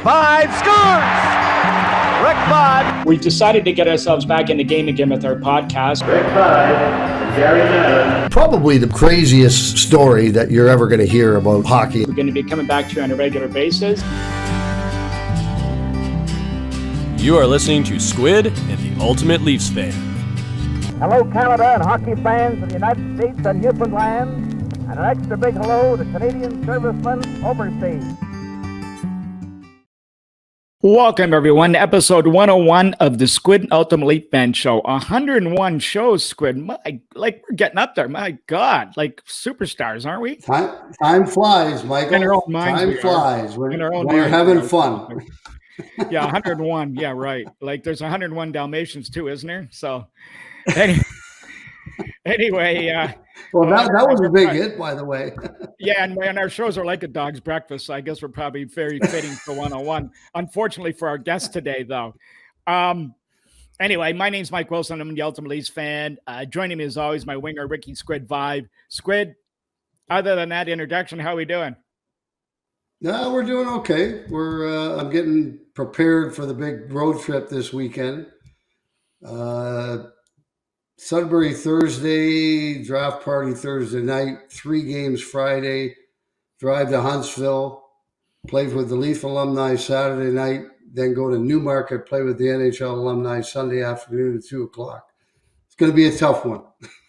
5 scores! Rick Vaughn. We've decided to get ourselves back in the game again with our podcast. Rick Vaughn, Gary Madden. Probably the craziest story that you're ever going to hear about hockey. We're going to be coming back to you on a regular basis. You are listening to Squid and the Ultimate Leafs Fan. Hello, Canada and hockey fans of the United States and Newfoundland, and an extra big hello to Canadian servicemen overseas. Welcome, everyone, to episode 101 of the Squid and Ultimate Leaf Fan Show. 101 shows, Squid. We're getting up there. My God, like superstars, aren't we? Time flies, Michael. In our own minds, time flies when you're having fun. Yeah, 101. Yeah, right. Like there's 101 Dalmatians too, isn't there? So anyway. Well, that was a big hit, by the way. Yeah, and our shows are like a dog's breakfast, so I guess we're probably very fitting for 101. Unfortunately for our guest today, though. Anyway, my name's Mike Wilson. I'm the Ultimate Leafs fan. Joining me as always, my winger, Ricky Squid Vibe. Squid, other than that introduction, how are we doing? No, we're doing okay. I'm getting prepared for the big road trip this weekend. Sudbury Thursday, draft party Thursday night, 3 games Friday, drive to Huntsville, play with the Leaf alumni Saturday night, then go to Newmarket, play with the NHL alumni Sunday afternoon at 2 o'clock. It's going to be a tough one.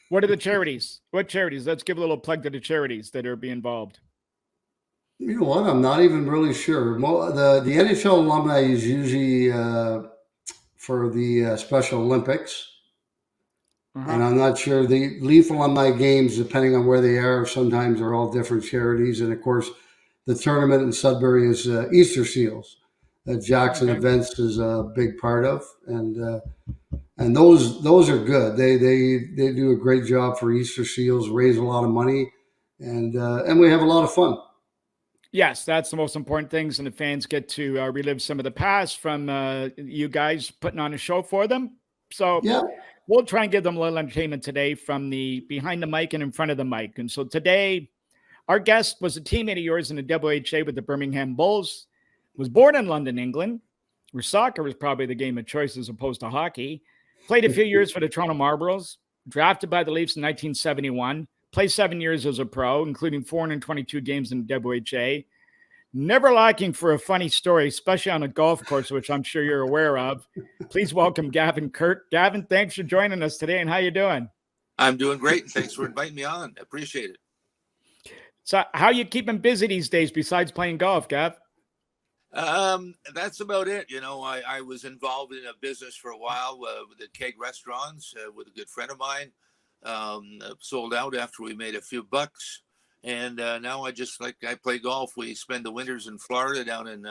What are the charities? What charities? Let's give a little plug to the charities that are being involved. You know what? I'm not even really sure. The NHL alumni is usually for the Special Olympics. Uh-huh. And I'm not sure. The Leaf alumni games, depending on where they are, sometimes are all different charities. And, of course, the tournament in Sudbury is Easter Seals that Jackson Events is a big part of. And those are good. They do a great job for Easter Seals, raise a lot of money, and we have a lot of fun. Yes, that's the most important things, and the fans get to relive some of the past from you guys putting on a show for them. So yeah. We'll try and give them a little entertainment today from the behind the mic and in front of the mic. And so today, our guest was a teammate of yours in the WHA with the Birmingham Bulls, was born in London, England, where soccer was probably the game of choice as opposed to hockey, played a few years for the Toronto Marlboros, drafted by the Leafs in 1971, played 7 years as a pro, including 422 games in the WHA, never lacking for a funny story, especially on a golf course, which I'm sure you're aware of. Please welcome Gavin Kirk. Gavin, thanks for joining us today, and how you doing? I'm doing great, and thanks for inviting me on. I appreciate it. So how you keeping busy these days besides playing golf, Gav? That's about it. You know, I was involved in a business for a while with the keg restaurants with a good friend of mine. Sold out after we made a few bucks. And now I play golf. We spend the winters in Florida down in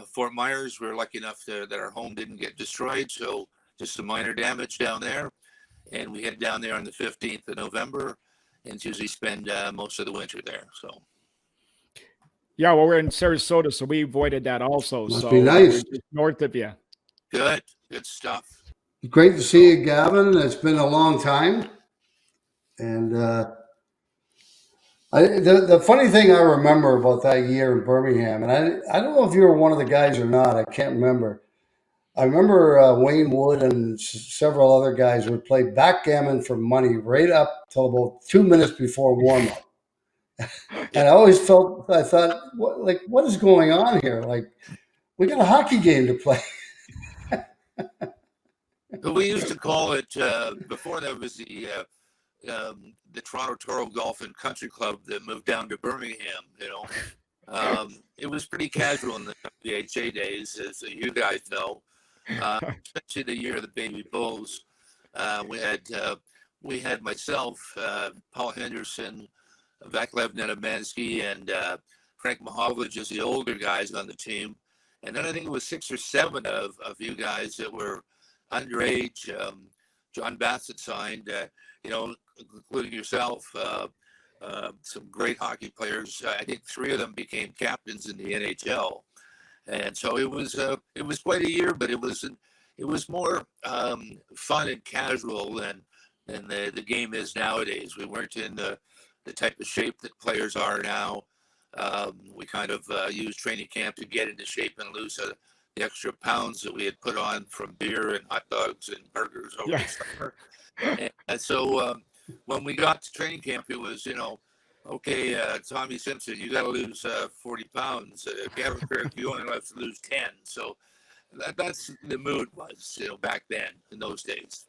Fort Myers. We're lucky enough that our home didn't get destroyed. So just some minor damage down there. And we head down there on the 15th of November and usually spend most of the winter there. So. Yeah, well, we're in Sarasota, so we avoided that also. Must be nice. Just north of you. Good stuff. Great to see you, Gavin. It's been a long time. And the funny thing I remember about that year in Birmingham, and I don't know if you were one of the guys or not, I can't remember. I remember Wayne Wood and several other guys would play backgammon for money right up till about 2 minutes before warm-up. And I thought, what is going on here? Like, we got a hockey game to play. We used to call it, before that was the Toronto Toro Golf and Country Club that moved down to Birmingham, you know. It was pretty casual in the WHA days, as you guys know, especially the year of the Baby Bulls. We had myself, Paul Henderson, Vaclav Nedomansky, and Frank Mahovlich as the older guys on the team. And then I think it was 6 or 7 of you guys that were underage. John Bassett signed, including yourself, some great hockey players. I think 3 of them became captains in the NHL, and so it was quite a year. But it was more fun and casual than the game is nowadays. We weren't in the type of shape that players are now. We kind of used training camp to get into shape and lose the extra pounds that we had put on from beer and hot dogs and burgers over the summer. And so when we got to training camp, it was, okay, Tommy Simpson, you got to lose 40 pounds. Gavin Kirk, you only have to lose 10. So that's the mood was, back then in those days.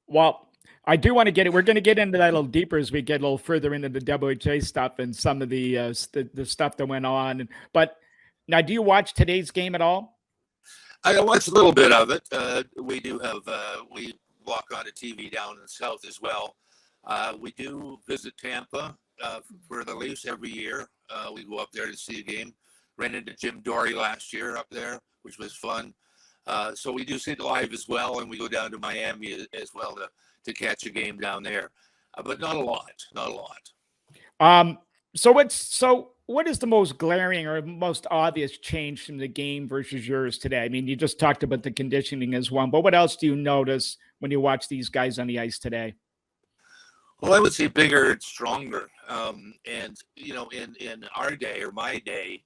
Well, I do want to get it. We're going to get into that a little deeper as we get a little further into the WHA stuff and some of the stuff that went on. But now, do you watch today's game at all? I watched a little bit of it. We do have, we walk on a TV down in the south as well. We do visit Tampa for the Leafs every year. We go up there to see a game. Ran into Jim Dory last year up there, which was fun. So we do see it live as well, and we go down to Miami as well to catch a game down there. But not a lot. So what is the most glaring or most obvious change from the game versus yours today? I mean, you just talked about the conditioning as one, but what else do you notice when you watch these guys on the ice today? Well, I would say bigger and stronger. And, in our day or my day,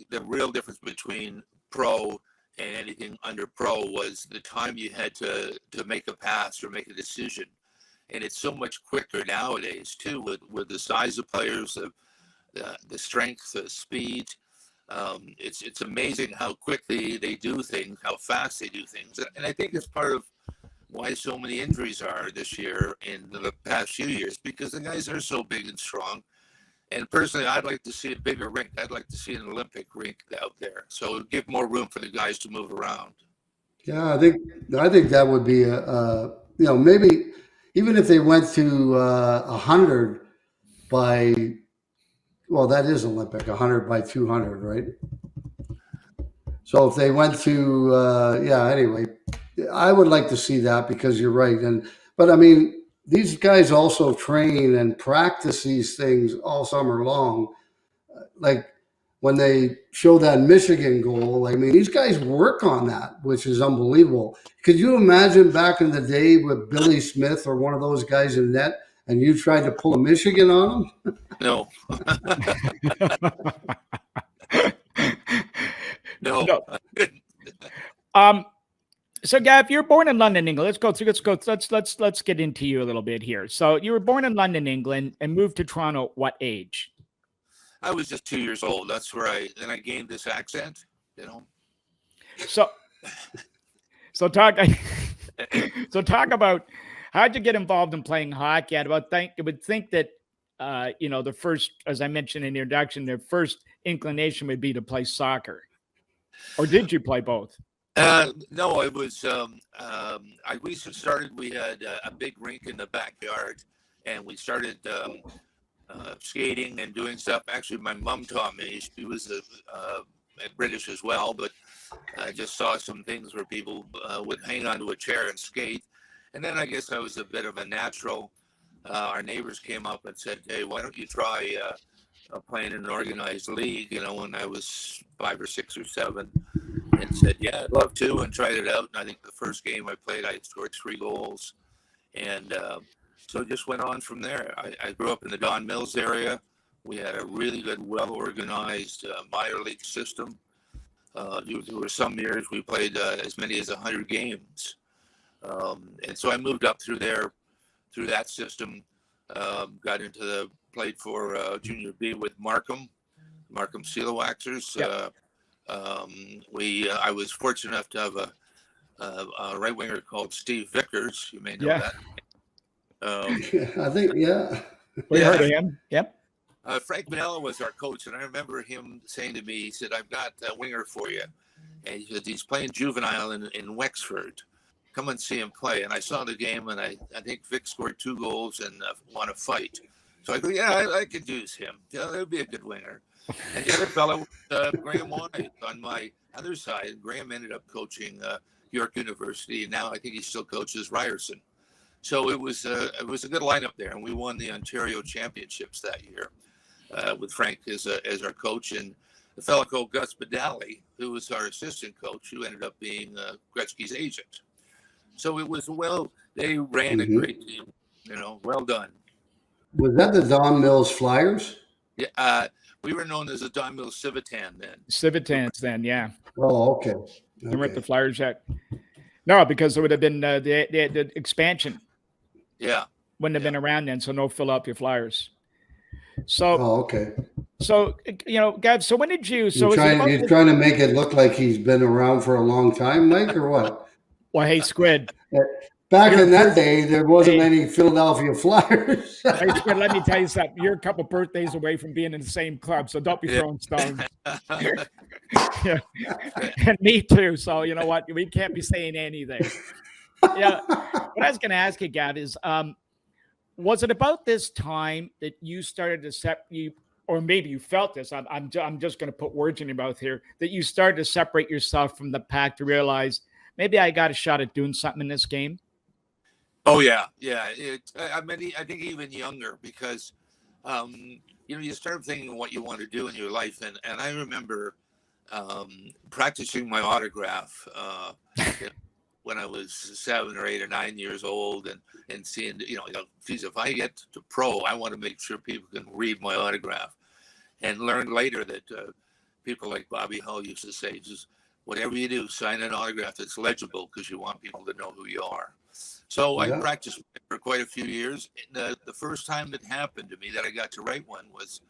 the real difference between pro and anything under pro was the time you had to make a pass or make a decision. And it's so much quicker nowadays, too, with the size of players, the strength, the speed. It's amazing how quickly they do things, how fast they do things. And I think it's part of why so many injuries are this year in the past few years, because the guys are so big and strong. And personally, I'd like to see a bigger rink. I'd like to see an Olympic rink out there. So give more room for the guys to move around. Yeah, I think that would be maybe even if they went to 100 by, well, that is Olympic, 100 by 200, right? So if they went to, anyway, I would like to see that because you're right. But I mean, these guys also train and practice these things all summer long. Like when they show that Michigan goal, I mean, these guys work on that, which is unbelievable. Could you imagine back in the day with Billy Smith or one of those guys in net and you tried to pull a Michigan on them? No. No. So, Gav, you're born in London, England. Let's get into you a little bit here. So, you were born in London, England, and moved to Toronto. What age? I was just 2 years old. That's where I gained this accent. So talk about how'd you get involved in playing hockey? You would think that the first, as I mentioned in the introduction, their first inclination would be to play soccer. Or did you play both? No, it was, we had a big rink in the backyard and we started skating and doing stuff. Actually, my mom taught me. She was British as well, but I just saw some things where people would hang onto a chair and skate. And then I guess I was a bit of a natural. Our neighbors came up and said, hey, why don't you try playing in an organized league, when I was 5 or 6 or 7. And said, yeah, I'd love to, and tried it out. And I think the first game I played, I scored 3 goals. And so it just went on from there. I grew up in the Don Mills area. We had a really good, well-organized minor league system. There were some years we played as many as 100 games. And so I moved up through that system, played for Junior B with Markham Sealawaxers. Yeah. I was fortunate enough to have a right winger called Steve Vickers. You may know that. I think, yeah. We heard of him. Yep. Frank Mahovlich was our coach, and I remember him saying to me, he said, I've got a winger for you. And he said, he's playing juvenile in Wexford. Come and see him play. And I saw the game, and I think Vic scored 2 goals and won a fight. So I go, yeah, I could use him. Yeah, that would be a good winger. And the other fellow was Graham White on my other side. Graham ended up coaching York University, and now I think he still coaches Ryerson. So it was a good lineup there, and we won the Ontario Championships that year with Frank as our coach, and the fellow called Gus Badali, who was our assistant coach, who ended up being Gretzky's agent. So it was they ran a great team, well done. Was that the Don Mills Flyers? Yeah, we were known as the Don Mills Civitan then. Civitans then, yeah. Oh, okay. They weren't the Flyers yet. No, because it would have been the expansion. Yeah. Wouldn't have been around then, so no Philadelphia Flyers. So, okay. So, Gav, so when did you... So you're trying to make it look like he's been around for a long time, Mike, or what? Well, hey, Squid. Back in that day, there wasn't any Philadelphia Flyers. Hey, Squid, let me tell you something. You're a couple birthdays away from being in the same club, so don't be throwing stones. Yeah. And me too, so you know what? We can't be saying anything. Yeah. What I was going to ask you, Gav, is was it about this time that you started to separate, or maybe you felt this, I'm just going to put words in your mouth here, that you started to separate yourself from the pack to realize maybe I got a shot at doing something in this game? Oh, yeah. Yeah. I think even younger because, you start thinking what you want to do in your life. And I remember practicing my autograph when I was 7 or 8 or 9 years old and seeing, geez, if I get to pro, I want to make sure people can read my autograph. And learned later that people like Bobby Hull used to say, just whatever you do, sign an autograph that's legible because you want people to know who you are. So I practiced for quite a few years. And, the first time it happened to me that I got to write one was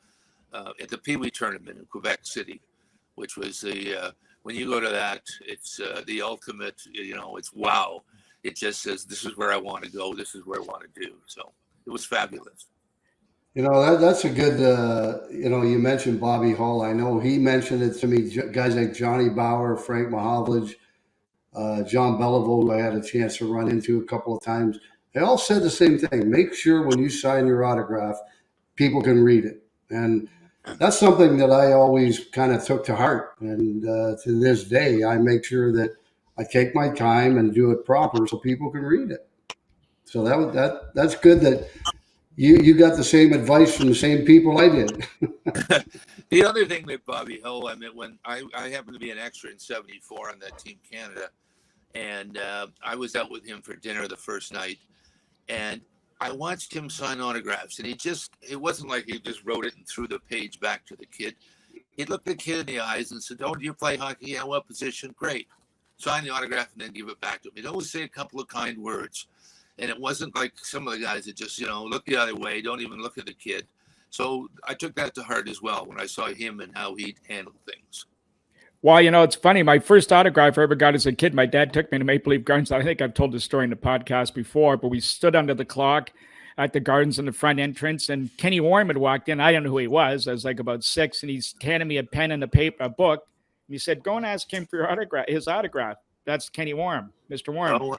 at the Pee Wee tournament in Quebec City, which was when you go to that, it's the ultimate, it's wow. It just says, this is where I want to go. This is where I want to do. So it was fabulous. That's a good, you mentioned Bobby Hull. I know he mentioned it to me, guys like Johnny Bauer, Frank Mahovlich, John Beliveau, who I had a chance to run into a couple of times. They all said the same thing. Make sure when you sign your autograph, people can read it. And that's something that I always kind of took to heart. And to this day, I make sure that I take my time and do it proper so people can read it. So that's good that you got the same advice from the same people I did. The other thing that Bobby Hull, I mean, when I happened to be an extra in '74 on that Team Canada, and I was out with him for dinner the first night, and I watched him sign autographs, and it wasn't like he just wrote it and threw the page back to the kid. He looked the kid in the eyes and said, "Oh, do you play hockey? Yeah, what position? Great." Sign the autograph and then give it back to him. He'd always say a couple of kind words. And it wasn't like some of the guys that just, look the other way, don't even look at the kid. So I took that to heart as well when I saw him and how he'd handled things. Well, it's funny. My first autograph I ever got as a kid, my dad took me to Maple Leaf Gardens. I think I've told this story in the podcast before, but we stood under the clock at the Gardens in the front entrance, and Kenny Warren had walked in. I don't know who he was. I was like about 6, and he's handed me a pen and a book. And he said, "Go and ask him for his autograph. That's Kenny Warren, Mr. Warren." Oh.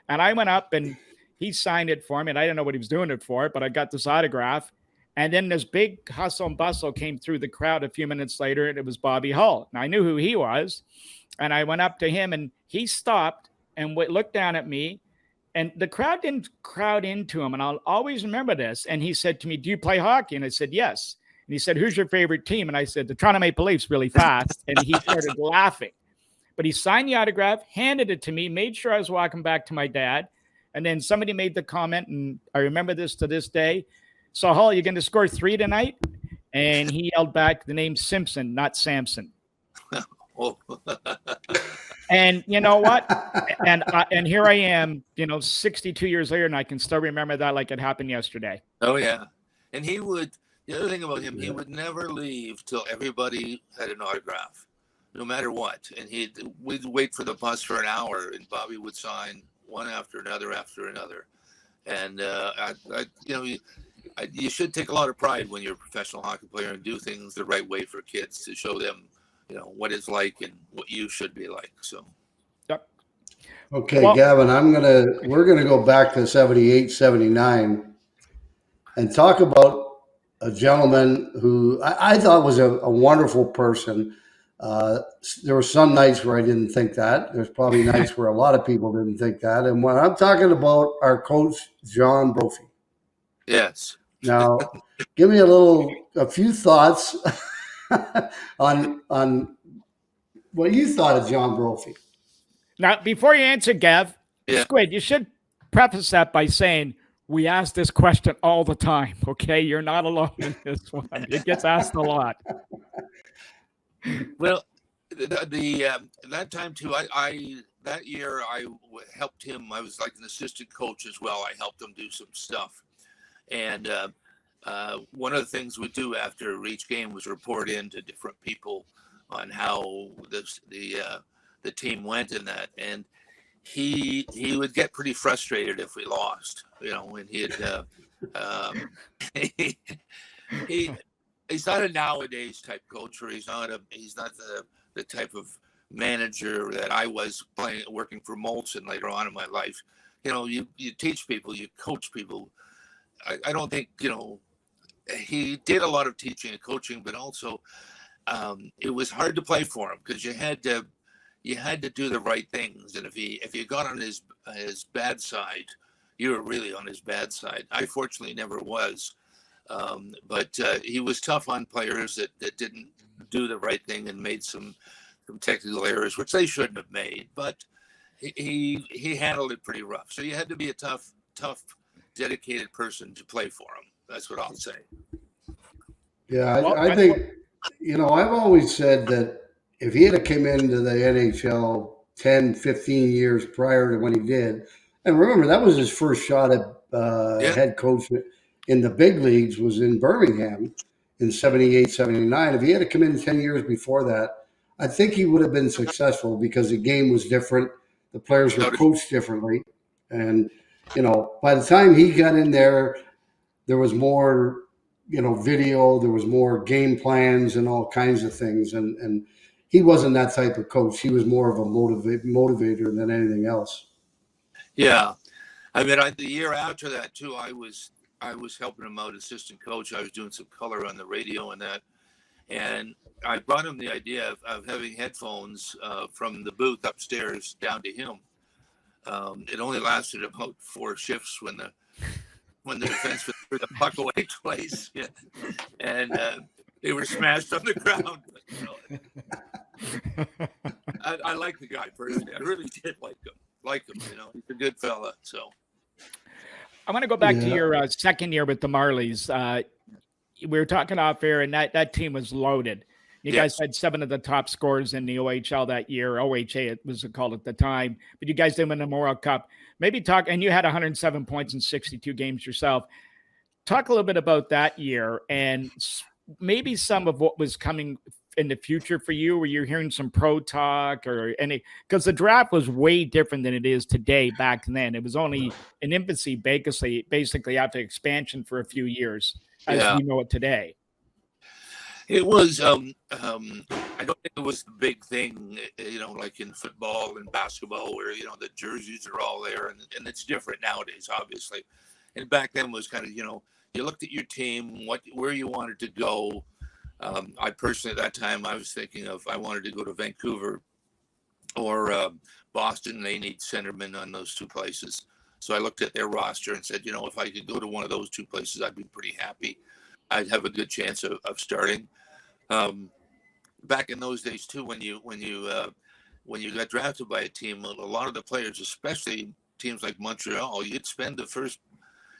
And I went up and he signed it for me, and I didn't know what he was doing it for, but I got this autograph. And then this big hustle and bustle came through the crowd a few minutes later, and it was Bobby Hull. And I knew who he was. And I went up to him, and he stopped and looked down at me. And the crowd didn't crowd into him. And I'll always remember this. And he said to me, "Do you play hockey?" And I said, "Yes." And he said, "Who's your favorite team?" And I said, "The Toronto Maple Leafs," really fast. And he started laughing. But he signed the autograph, handed it to me, made sure I was walking back to my dad. And then somebody made the comment, and I remember this to this day. "So, Hull, you're going to score 3 tonight?" And he yelled back the name Simpson, not Samson. And you know what? And here I am, 62 years later, and I can still remember that like it happened yesterday. Oh, yeah. And the other thing about him, he would never leave till everybody had an autograph, no matter what. And we'd wait for the bus for an hour, and Bobby would sign one after another. And, you should take a lot of pride when you're a professional hockey player and do things the right way for kids to show them, what it's like and what you should be like. So. Yep. Okay, well, Gavin, we're going to go back to 78, 79 and talk about a gentleman who I thought was a wonderful person. There were some nights where I didn't think that. There's probably nights where a lot of people didn't think that. And when I'm talking about our coach, John Brophy. Yes. Now, give me a few thoughts on what you thought of John Brophy. Now, before you answer, Gav, Squid, you should preface that by saying We ask this question all the time. Okay, you're not alone in this one. It gets asked a lot. Well, that time too, that year I helped him. I was like an assistant coach as well. I helped him do some stuff, and one of the things we do after each game was report in to different people on how the team went in that. And he would get pretty frustrated if we lost, and he's not a nowadays type coach, or he's not the type of manager that I was working for Molson later on in my life. You teach people, you coach people. I don't think, he did a lot of teaching and coaching, but also it was hard to play for him because you had to do the right things. And if you got on his bad side, you were really on his bad side. I fortunately never was. But he was tough on players that didn't do the right thing and made some technical errors, which they shouldn't have made. But he handled it pretty rough. So you had to be a tough, dedicated person to play for him. That's what I'll say. Yeah, I think, I've always said that if he had come into the NHL 10, 15 years prior to when he did, and remember, that was his first shot at head coach in the big leagues, was in Birmingham in 78, 79. If he had come in 10 years before that, I think he would have been successful because the game was different. The players were coached differently. And, by the time he got in there, there was more, video, there was more game plans and all kinds of things. And he wasn't that type of coach. He was more of a motivator than anything else. Yeah. I mean, the year after that too, I was helping him out, assistant coach. I was doing some color on the radio and that. And I brought him the idea of having headphones from the booth upstairs down to him. It only lasted about 4 shifts when the defense threw the puck away twice. Yeah. And they were smashed on the ground. I like the guy personally. I really did like him. He's a good fella. So I want to go back to your second year with the Marlies. We were talking off air, and that team was loaded. You guys had 7 of the top scorers in the OHL that year. OHA, it was called at the time. But you guys didn't win the Memorial Cup. Maybe talk, and you had 107 points in 62 games yourself. Talk a little bit about that year and maybe some of what was coming in the future for you. Were you hearing some pro talk or any? Because the draft was way different than it is today back then. It was only in infancy, basically after expansion for a few years, as we know it today. It was, I don't think it was the big thing, like in football and basketball where, the jerseys are all there and it's different nowadays, obviously. And back then was kind of, you looked at your team, where you wanted to go. I personally, at that time, I was thinking I wanted to go to Vancouver or Boston. They need centermen on those 2 places. So I looked at their roster and said, if I could go to one of those 2 places, I'd be pretty happy. I'd have a good chance of starting. Back in those days too, when you got drafted by a team, a lot of the players, especially teams like Montreal, you'd spend the first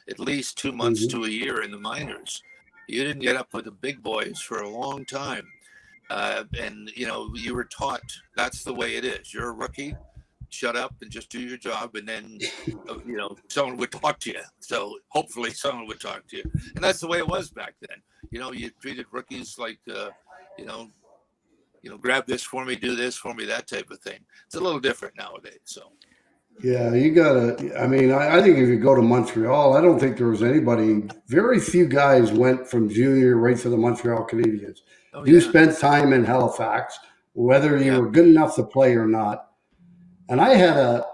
at least 2 months to a year in the minors. You didn't get up with the big boys for a long time, and you were taught that's the way it is. You're a rookie. Shut up and just do your job, and then someone would talk to you. So hopefully someone would talk to you, and that's the way it was back then. You treated rookies like grab this for me, do this for me, that type of thing. It's a little different nowadays. So yeah, you gotta. I mean, I think if you go to Montreal, I don't think there was anybody. Very few guys went from junior right to the Montreal Canadiens. You spent time in Halifax, whether you were good enough to play or not. And I had a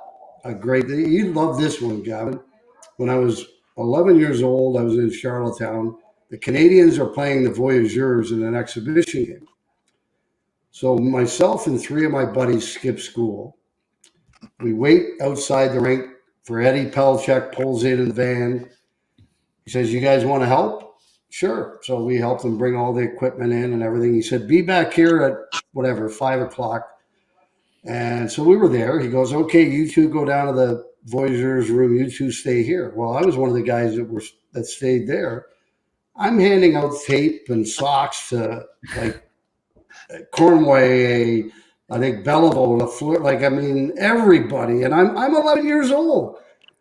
great, you'd love this one, Gavin. When I was 11 years old, I was in Charlottetown. The Canadiens are playing the Voyageurs in an exhibition game. So myself and 3 of my buddies skip school. We wait outside the rink for Eddie Pelchek, pulls in the van. He says, "You guys want to help?" Sure. So we helped him bring all the equipment in and everything. He said, "Be back here at 5 o'clock. And so we were there. He goes, "Okay, you 2 go down to Voyager's room. You two stay here. Well, I was one of the guys that stayed there. I'm handing out tape and socks to like Cornway, I think Belleville, LaFleur, like, I mean, everybody. And I'm 11 years old.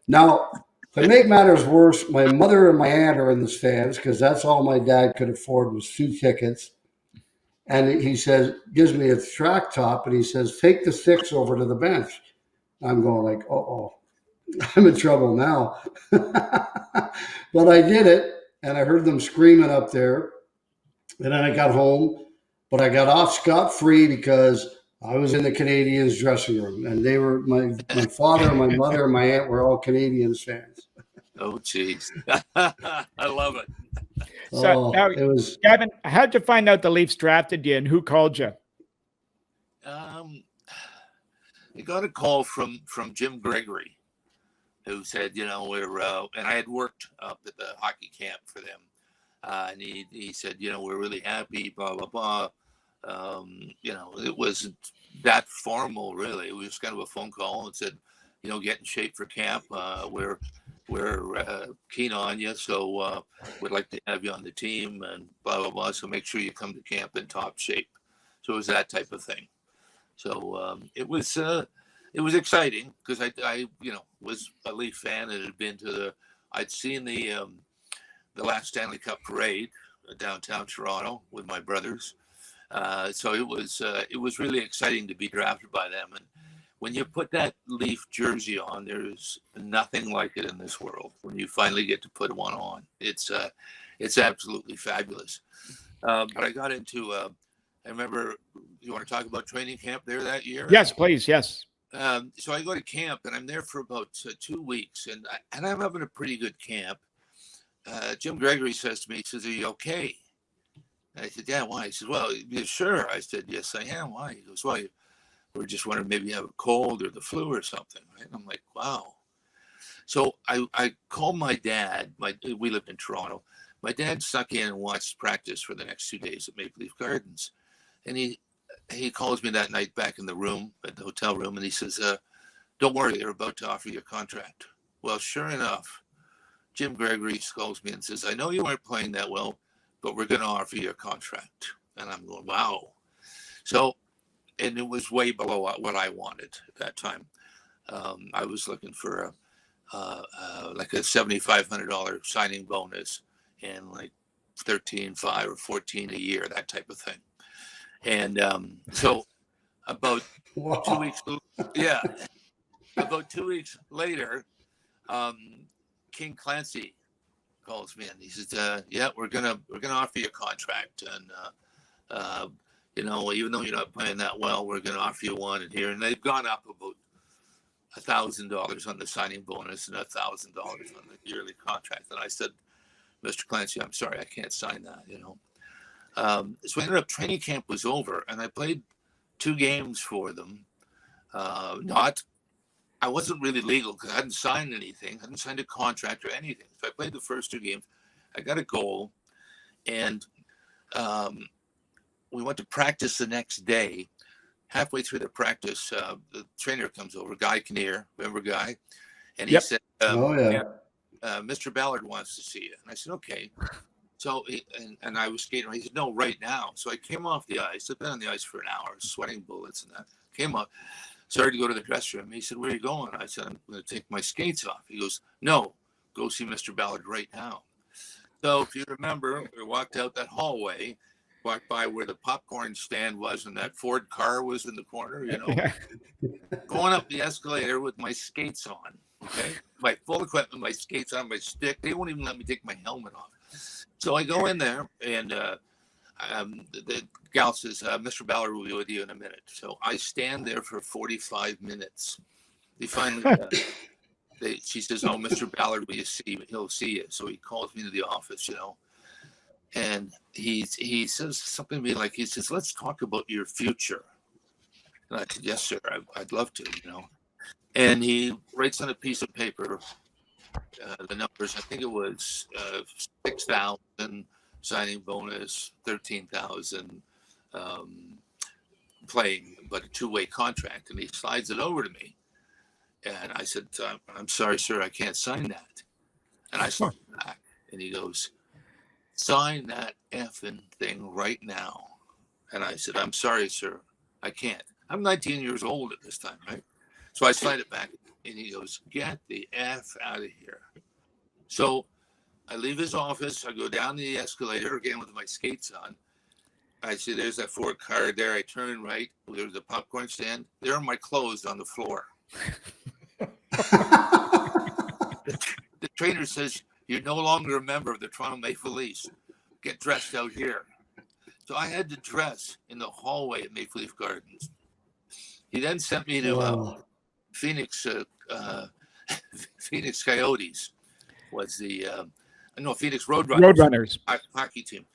Now, to make matters worse, my mother and my aunt are in the stands because that's all my dad could afford was 2 tickets. And he says, gives me a track top, and he says, take the sticks over to the bench. I'm going like, uh-oh, I'm in trouble now. But I did it, and I heard them screaming up there. And then I got home, but I got off scot-free because I was in the Canadiens dressing room, and they were my father, my mother, and my aunt were all Canadiens fans. Oh, jeez. I love it. So now, it was Gavin, how'd you find out the Leafs drafted you, and who called you? I got a call from Jim Gregory, who said, you know, and I had worked up at the hockey camp for them. And he said, you know, we're really happy, blah, blah, blah. You know, it wasn't that formal, really. It was kind of a phone call and said, you know, get in shape for camp. We're keen on you, so we'd like to have you on the team and blah, blah, blah. So make sure you come to camp in top shape. So it was that type of thing. So it was exciting because I you know, was a Leaf fan and had been I'd seen the last Stanley Cup parade downtown Toronto with my brothers. So it was really exciting to be drafted by them. And when you put that Leaf jersey on, there's nothing like it in this world. When you finally get to put one on, it's absolutely fabulous. But I got into, I remember, you want to talk about training camp there that year? Yes, please. Yes. So I go to camp and I'm there for about 2 weeks and I'm having a pretty good camp. Jim Gregory says to me, he says, are you okay? And I said, yeah, why? He says, well, yeah, sure. I said, yes, I am. Why? He goes, well, we're just wondering maybe you have a cold or the flu or something, right? And I'm like, wow. So I called my dad. We lived in Toronto. My dad snuck in and watched practice for the next 2 days at Maple Leaf Gardens. And he calls me that night back in the room, at the hotel room, and he says, don't worry, they're about to offer you a contract. Well, sure enough, Jim Gregory calls me and says, I know you weren't playing that well, but we're going to offer you a contract. And I'm going, wow. So, and it was way below what I wanted at that time. I was looking for like a $7,500 signing bonus and like $13,500 or $14,000 a year, that type of thing. And so about 2 weeks, yeah, about 2 weeks later, King Clancy calls me and he says, yeah, we're gonna offer you a contract, and you know, even though you're not playing that well, we're gonna offer you one in here. And they've gone up about $1,000 on the signing bonus and $1,000 on the yearly contract. And I said, Mr. Clancy, I'm sorry, I can't sign that, you know. So I ended up, training camp was over and I played 2 games for them. I wasn't really legal because I hadn't signed anything. I hadn't signed a contract or anything. So I played the first 2 games. I got a goal, and we went to practice the next day. Halfway through the practice, the trainer comes over, Guy Kinnear, remember Guy? And he said, Mr. Ballard wants to see you. And I said, okay. So, and I was skating. He said, no, right now. So I came off the ice. I've been on the ice for an hour, sweating bullets and that. Came up. Started to go to the dressing room. He said, where are you going? I said, I'm going to take my skates off. He goes, no, go see Mr. Ballard right now. So if you remember, we walked out that hallway, walked by where the popcorn stand was, and that Ford car was in the corner, you know, going up the escalator with my skates on, okay? My full equipment, my skates on, my stick. They won't even let me take my helmet off. So I go in there, and the gal says, Mr. Ballard will be with you in a minute. So I stand there for 45 minutes. They finally, she says, oh, Mr. Ballard, will you see? He'll see you. So he calls me to the office, you know. And he says something to me like, he says, let's talk about your future. And I said, yes, sir, I'd love to, you know. And he writes on a piece of paper the numbers. I think it was 6,000 signing bonus, 13,000 playing, but a 2-way contract. And he slides it over to me. And I said, I'm sorry, sir, I can't sign that. And I signed it back. And he goes, sign that effing thing right now. And I said, I'm sorry, sir, I can't. I'm 19 years old at this time, right? So I signed it back. And he goes, get the F out of here. So I leave his office. I go down the escalator again with my skates on. I see there's that Ford car there. I turn right. There's a popcorn stand. There are my clothes on the floor. The trainer says, you're no longer a member of the Toronto Maple Leafs. Get dressed out here. So I had to dress in the hallway at Maple Leaf Gardens. He then sent me to Phoenix Phoenix Coyotes was the Phoenix Roadrunners hockey team.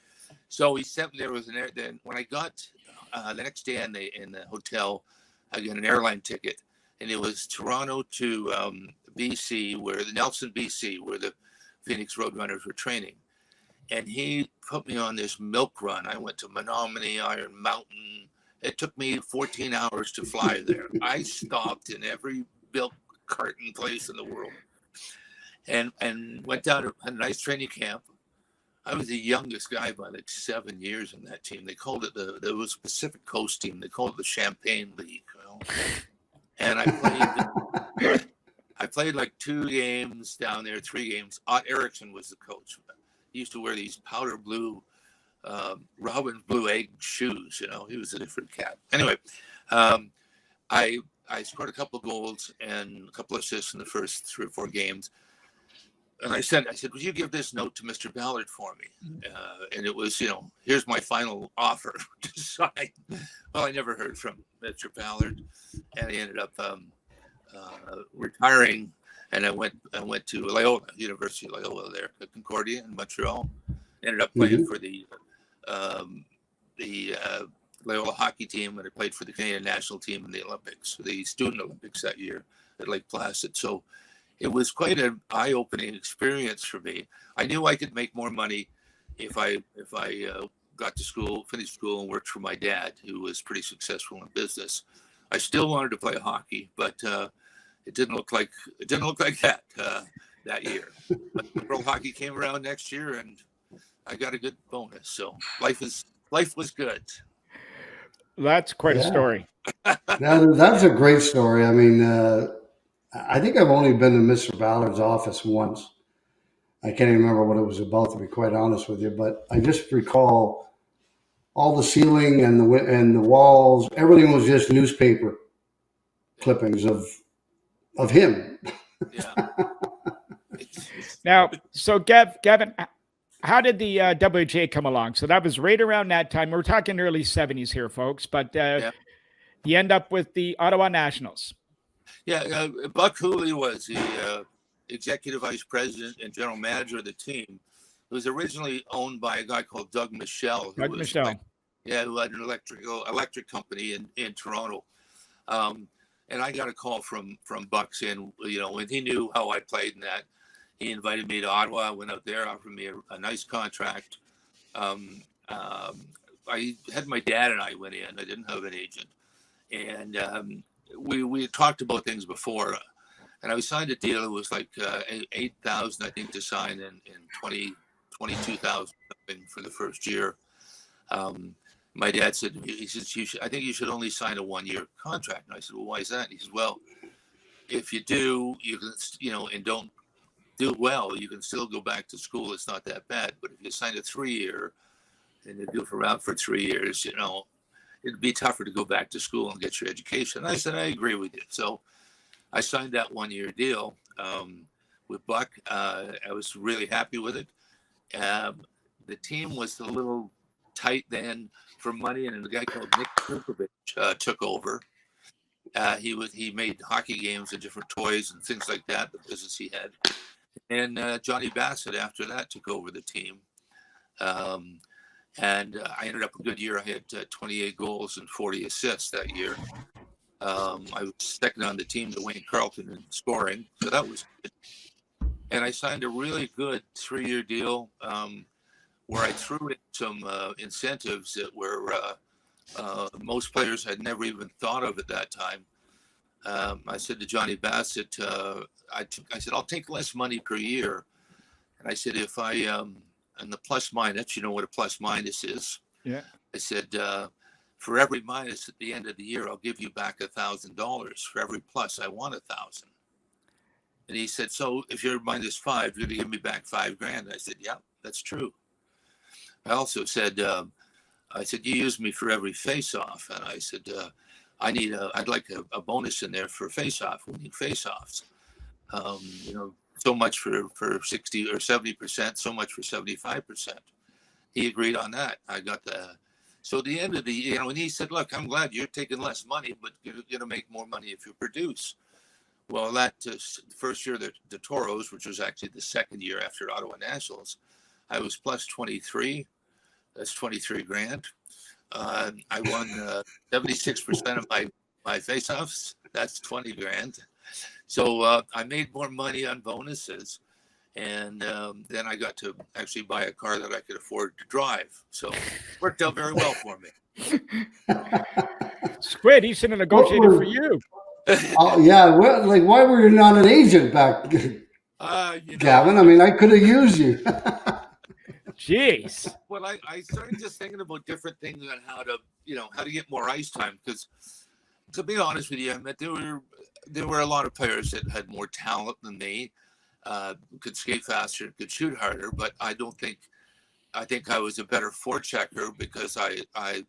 So he sent me there. Then when I got the next day in the hotel, I got an airline ticket, and it was Toronto to BC, Nelson, BC, where the Phoenix Roadrunners were training. And he put me on this milk run. I went to Menominee, Iron Mountain. It took me 14 hours to fly there. I stopped in every milk carton place in the world, and went down to a nice training camp. I was the youngest guy by like 7 years in that team. They called it there was a Pacific Coast team. They called it the Champagne League. And I played like 2 games down there, 3 games. Ott Erickson was the coach. He used to wear these powder blue, Robin blue egg shoes. He was a different cat. Anyway, I scored a couple of goals and a couple of assists in the first 3 or 4 games. And I said, would you give this note to Mr. Ballard for me? And it was, here's my final offer to sign. Well, I never heard from Mr. Ballard, and he ended up retiring. And I went to Loyola, University of Loyola there at Concordia in Montreal. Ended up playing for the Loyola hockey team, and I played for the Canadian national team in the Olympics, the Student Olympics that year at Lake Placid. So it was quite an eye-opening experience for me. I knew I could make more money if I got to school, finished school, and worked for my dad, who was pretty successful in business. I still wanted to play hockey, but it didn't look like that that year. But World Hockey came around next year, and I got a good bonus. So life was good. That's quite a story. That's a great story. I mean, I think I've only been to Mr. Ballard's office once. I can't even remember what it was about, to be quite honest with you. But I just recall all the ceiling and the walls. Everything was just newspaper clippings of him. Yeah. Now, so Gavin, how did the WHA come along? So that was right around that time. We're talking early 70s here, folks. But you end up with the Ottawa Nationals. Yeah, Buck Hooley was the executive vice president and general manager of the team. It was originally owned by a guy called Doug Michel. Who had an electric company in Toronto. And I got a call from Buck saying, when he knew how I played in that, he invited me to Ottawa. I went out there, offered me a nice contract. I had my dad and I went in. I didn't have an agent. And we had talked about things before. And I signed a deal. It was like $8,000, I think, to sign in 22,000 something for the first year. My dad said, I think you should only sign a 1-year contract. And I said, well, why is that? And he said, well, if you do, you can, and don't do well, you can still go back to school. It's not that bad. But if you sign a 3-year and you do around for 3 years, it'd be tougher to go back to school and get your education. And I said, I agree with you. So I signed that 1-year deal with Buck. I was really happy with it. The team was a little tight then for money, and a guy called Nick Kukovic took over. He made hockey games and different toys and things like that, the business he had. And Johnny Bassett after that took over the team. And I ended up a good year. I had 28 goals and 40 assists that year. I was second on the team to Wayne Carlton in scoring, so that was good. And I signed a really good 3-year deal where I threw in some incentives that were most players had never even thought of at that time. I said to Johnny Bassett, I said, I'll take less money per year. And I said, if I, and the plus minus, you know what a plus minus is. Yeah. I said, for every minus at the end of the year, I'll give you back $1,000. For every plus, I want 1,000. And he said, so if you're minus 5, you're going to give me back $5,000. I said, yeah, that's true. I also said, you use me for every face-off. And I said, I'd like a bonus in there for face-off. We need face-offs. So much for 60 or 70%, so much for 75%. He agreed on that. I got so at the end of the year, and he said, look, I'm glad you're taking less money, but you're going to make more money if you produce. Well, that first year, the Toros, which was actually the second year after Ottawa Nationals, I was plus 23. That's $23,000. I won 76% of my face-offs. That's $20,000. So I made more money on bonuses, and then I got to actually buy a car that I could afford to drive. So it worked out very well for me. Squid, he should have negotiated for you. Oh yeah, why were you not an agent back, Gavin? I mean, I could have used you. Jeez. Well, I started just thinking about different things on how to get more ice time, because to be honest with you, I mean, there were a lot of players that had more talent than me, could skate faster, could shoot harder, but I think I was a better forechecker because I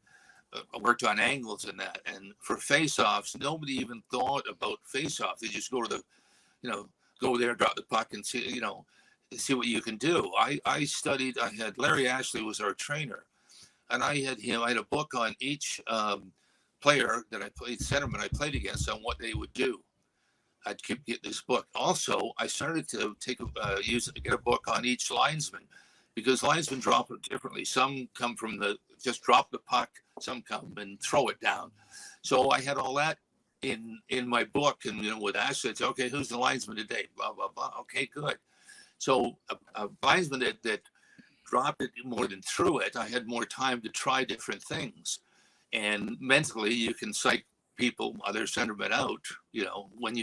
worked on angles and that. And for face-offs, nobody even thought about face-off. They just go to go there, drop the puck, and see what you can do. I studied. I had Larry Ashley was our trainer, and I had a book on each player that I played, centerman I played against, on what they would do. I'd get this book. Also, I started to get a book on each linesman, because linesmen drop it differently. Some come from just drop the puck. Some come and throw it down. So I had all that in my book, and with Ashley, I'd say, okay, who's the linesman today? Blah blah blah. Okay, good. So a linesman that dropped it more than threw it, I had more time to try different things. And mentally, you can psych people, other centermen out, when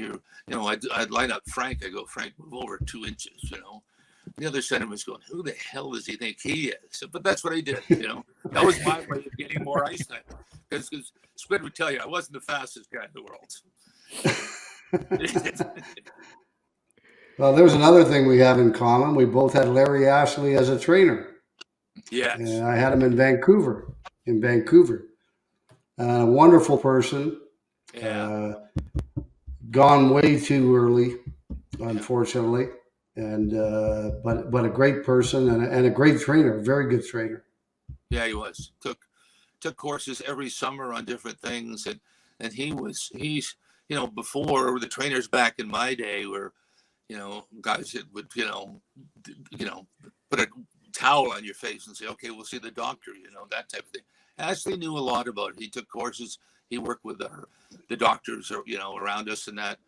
I'd line up Frank. I go, Frank, move over 2 inches, The other centerman's going, who the hell does he think he is? But that's what I did, That was my way of getting more ice time. Because Squid would tell you, I wasn't the fastest guy in the world. Well, there's another thing we have in common. We both had Larry Ashley as a trainer. Yes. And I had him in Vancouver. A wonderful person. Yeah. Gone way too early, unfortunately. And but a great person and a great trainer, a very good trainer. Yeah, he was. Took courses every summer on different things, and he's before, the trainers back in my day were guys that would put a towel on your face and say, okay, we'll see the doctor, that type of thing. Ashley knew a lot about it. He took courses. He worked with the doctors around us, and that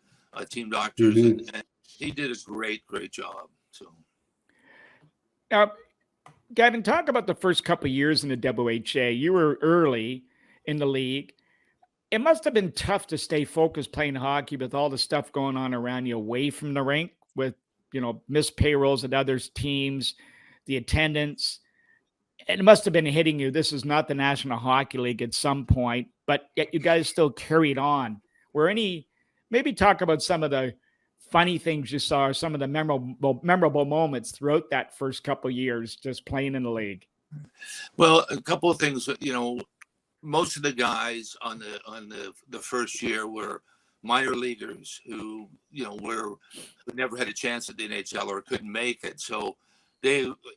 team doctors, and he did a great job. So now, Gavin, talk about the first couple of years in the WHA. You were early in the league. It must have been tough to stay focused playing hockey with all the stuff going on around you away from the rink, with missed payrolls at others' teams, the attendance. It must have been hitting you. This is not the National Hockey League at some point, but yet you guys still carried on. Maybe talk about some of the funny things you saw, or some of the memorable moments throughout that first couple of years just playing in the league. Well, a couple of things, most of the guys on the first year were minor leaguers who never had a chance at the NHL or couldn't make it. So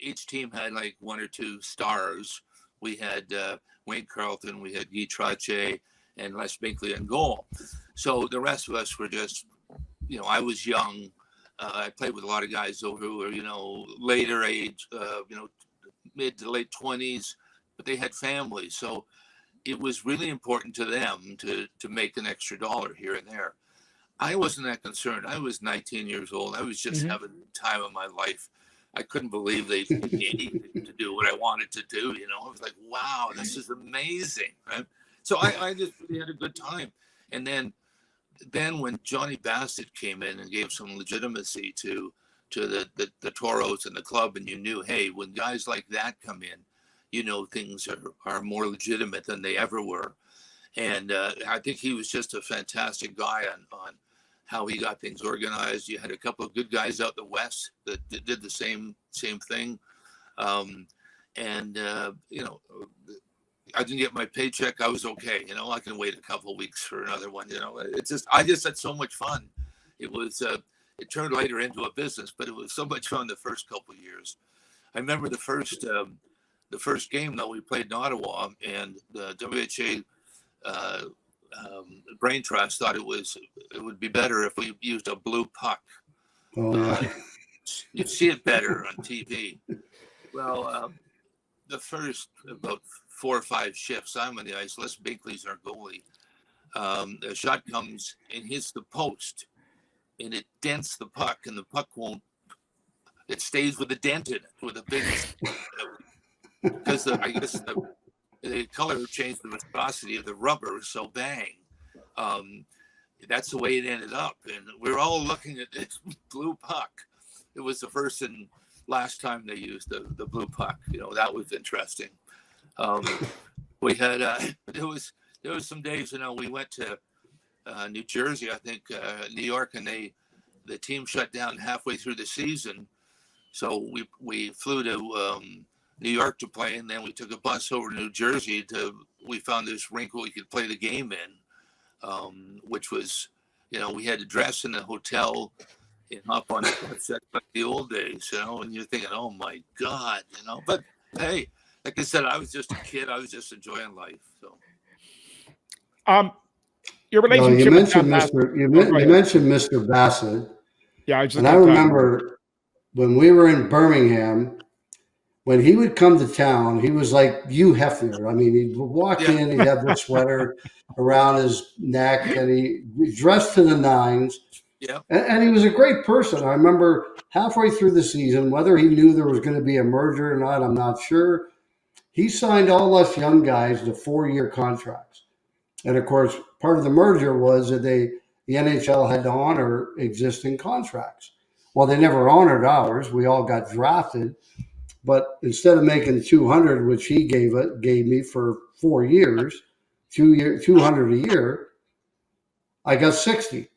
each team had like 1 or 2 stars. We had Wayne Carlton, we had Guy Trottier, and Les Binkley in goal. So the rest of us were just, I was young. I played with a lot of guys who were, later age, mid to late 20s, but they had families. So it was really important to them to make an extra dollar here and there. I wasn't that concerned. I was 19 years old. I was just having the time of my life. I couldn't believe they needed to do what I wanted to do. I was like, wow, this is amazing. Right? So I just really had a good time. And then then when Johnny Bassett came in and gave some legitimacy to the Toros and the club, and you knew, hey, when guys like that come in, you know, things are more legitimate than they ever were. And I think he was just a fantastic guy on how he got things organized. You had a couple of good guys out the West that did the same thing. You know, I didn't get my paycheck. I was okay. You know, I can wait a couple of weeks for another one. You know, I just had so much fun. It was, it turned later into a business, but it was so much fun the first couple of years. I remember the first game though, we played in Ottawa, and the WHA Brain Trust thought it would be better if we used a blue puck. You'd see it better on TV. Well, the first about 4 or 5 shifts, I'm on the ice. Les Binkley's our goalie. A shot comes and hits the post, and it dents the puck, and the puck won't. It stays with a dent in it, with a big. Because I guess the color changed the viscosity of the rubber, so bang. That's the way it ended up, and we're all looking at this blue puck. It was the first and last time they used the blue puck. You know, that was interesting. We had there was some days, you know, we went to New Jersey, I think, New York, and the team shut down halfway through the season, so we flew to New York to play, and then we took a bus over to New Jersey we found this rink where we could play the game in, which was, you know, we had to dress in the hotel and hop on a set like the old days, you know, and you're thinking, oh my God, you know, but hey, like I said, I was just a kid. I was just enjoying life. So, your relationship. You mentioned Mr. Bassett. Yeah, I remember when we were in Birmingham, when he would come to town, he was like Hugh Hefner. I mean, he'd walk in, he'd have the sweater around his neck, and he dressed to the nines. Yeah, and he was a great person. I remember halfway through the season, whether he knew there was going to be a merger or not, I'm not sure. He signed all us young guys to 4-year contracts. And of course, part of the merger was that the NHL had to honor existing contracts. Well, they never honored ours. We all got drafted. But instead of making 200, which he gave me for 4 years, 200 a year, I got 60.